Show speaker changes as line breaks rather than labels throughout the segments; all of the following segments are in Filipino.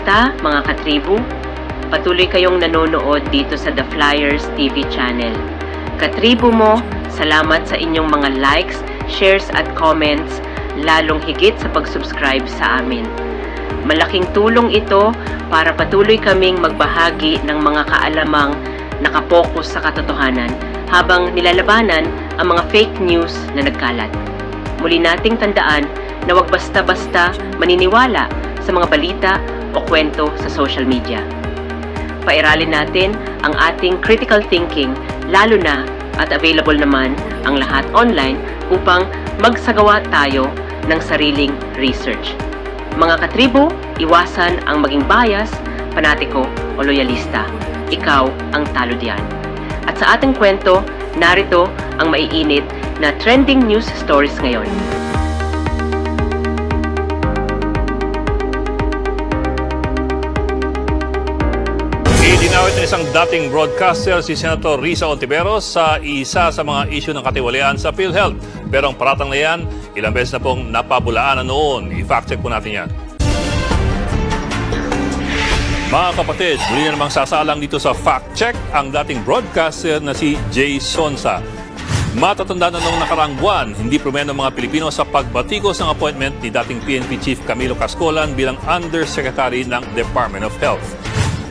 Kamusta mga katribu? Patuloy kayong nanonood dito sa The Flyers TV channel. Katribu mo, salamat sa inyong mga likes, shares at comments, lalong higit sa pag-subscribe sa amin. Malaking tulong ito para patuloy kaming magbahagi ng mga kaalamang nakapokus sa katotohanan habang nilalabanan ang mga fake news na nagkalat. Muli nating tandaan na huwag basta-basta maniniwala sa mga balita o kwento sa social media. Pairalin natin ang ating critical thinking, lalo na at available naman ang lahat online upang magsagawa tayo ng sariling research. Mga katribu, iwasan ang maging bias, panatiko o loyalista. Ikaw ang talo diyan. At sa ating kwento, narito ang maiinit na trending news stories ngayon.
Idinawit ng isang dating broadcaster si Senator Risa Hontiveros sa isa sa mga isyu ng katiwalian sa PhilHealth. Pero ang paratang na yan, ilang beses na pong napabulaanan noon. I-fact check po natin yan. Mga kapatid, muli na namang sasalang dito sa fact check ang dating broadcaster na si Jay Sonsa. Matatanda na noong nakaraang buwan, hindi promeno ng mga Pilipino sa pagbatikos ng appointment ni dating PNP Chief Camilo Cascolan bilang Undersecretary ng Department of Health.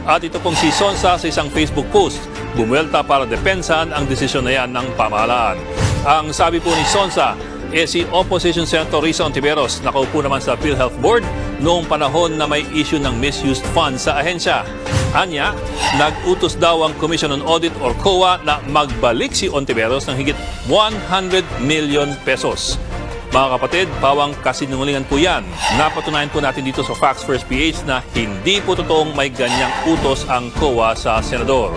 At ito pong si Sonsa sa isang Facebook post, bumuelta para depensahan ang desisyon na yan ng pamahalaan. Ang sabi po ni Sonsa, si Opposition Senator Risa Hontiveros nakaupo naman sa PhilHealth Board noong panahon na may issue ng misused funds sa ahensya. Anya, nag-utos daw ang Commission on Audit or COA na magbalik si Hontiveros ng higit 100 million pesos. Mga kapatid, pawang kasinungalingan po yan. Napatunayan po natin dito sa Facts First PH na hindi po totoong may ganyang utos ang COA sa senador.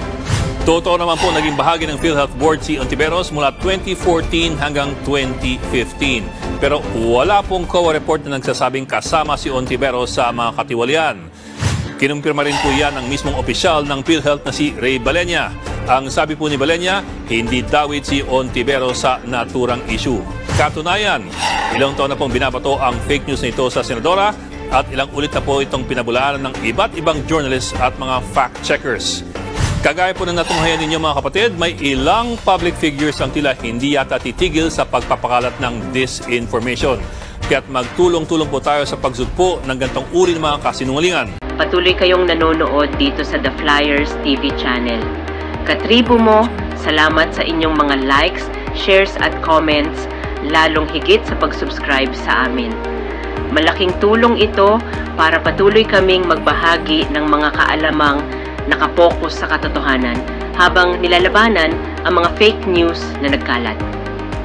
Totoo naman po naging bahagi ng PhilHealth Board si Hontiveros mula 2014 hanggang 2015. Pero wala pong COA report na nagsasabing kasama si Hontiveros sa mga katiwalian. Kinumpirma rin po yan ng mismong opisyal ng PhilHealth na si Ray Balenya. Ang sabi po ni Balenya, hindi dawit si Hontiveros sa naturang issue. Katunayan, ilang taon na pong binabato ang fake news na ito sa senadora at ilang ulit na po itong pinabulaanan ng iba't ibang journalists at mga fact-checkers. Kagaya po ng natunghayan ninyo mga kapatid, may ilang public figures ang tila hindi yata titigil sa pagpapakalat ng disinformation. Kaya't magtulong-tulong po tayo sa pagsugpo ng gantong uri ng mga kasinungalingan.
Patuloy kayong nanonood dito sa The Flyers TV channel. Katribu mo, salamat sa inyong mga likes, shares at comments, lalong higit sa pag-subscribe sa amin. Malaking tulong ito para patuloy kaming magbahagi ng mga kaalamang nakapokus sa katotohanan habang nilalabanan ang mga fake news na nagkalat.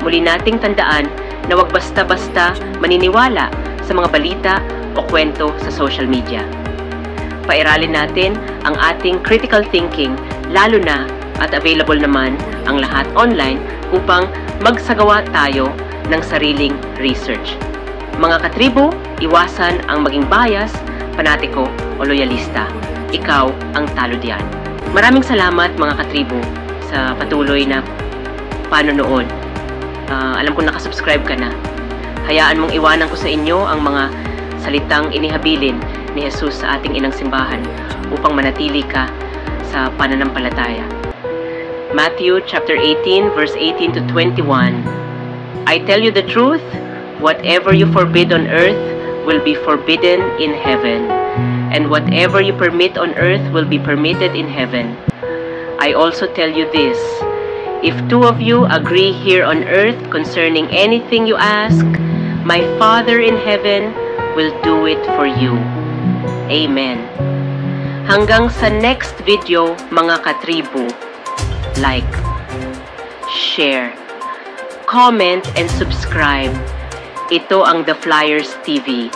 Muli nating tandaan na huwag basta-basta maniniwala sa mga balita o kwento sa social media. Pairalin natin ang ating critical thinking, lalo na at available naman ang lahat online upang magsagawa tayo ng sariling research. Mga katribu, iwasan ang maging bias, panatiko o loyalista. Ikaw ang talo diyan. Maraming salamat mga katribu sa patuloy na panonood. Alam ko nakasubscribe ka na. Hayaan mong iwanan ko sa inyo ang mga salitang inihabilin ni Jesus sa ating inang simbahan upang manatili ka sa pananampalataya. Matthew chapter 18 verse 18 to 21. I tell you the truth, whatever you forbid on earth will be forbidden in heaven, and whatever you permit on earth will be permitted in heaven. I also tell you this, if two of you agree here on earth concerning anything you ask, my Father in heaven will do it for you. Amen. Hanggang sa next video, mga katribu, like, share, comment, and subscribe. Ito ang The Flyers TV.